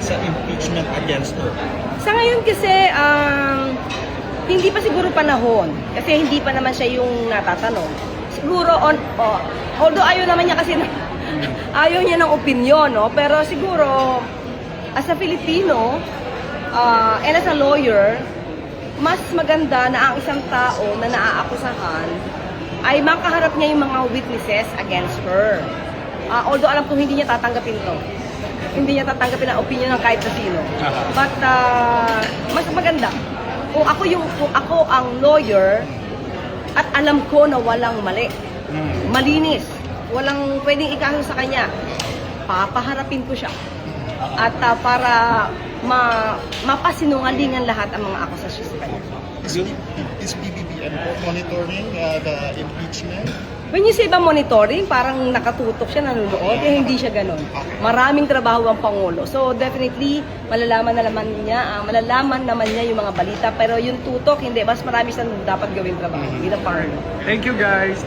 sa impeachment against her? Sa ngayon kasi, hindi pa siguro panahon. Kasi hindi pa naman siya yung natatanong. Siguro, although ayaw naman niya kasi, ayaw niya ng opinion, no? Pero siguro, as a Filipino, and as a lawyer, mas maganda na ang isang tao na naaakusahan ay makaharap niya yung mga witnesses against her. Although alam kong hindi niya tatanggapin to. Hindi niya tatanggapin ang opinion ng kahit na sino. But mas maganda kung ako ang lawyer at alam ko na walang mali. Malinis. Walang pwedeng ikaso sa kanya. Papaharapin ko siya. At para mapasinungalingan lahat ang mga akusasyon sa kanya. Is BBBM monitoring the impeachment? When you say ba monitoring, parang nakatutok siya, nanonood, hindi siya ganun. Maraming trabaho ang Pangulo. So definitely, malalaman naman niya yung mga balita. Pero yung tutok, hindi. Mas marami siyang dapat gawin trabaho. Bilang Pangulo. Thank you guys!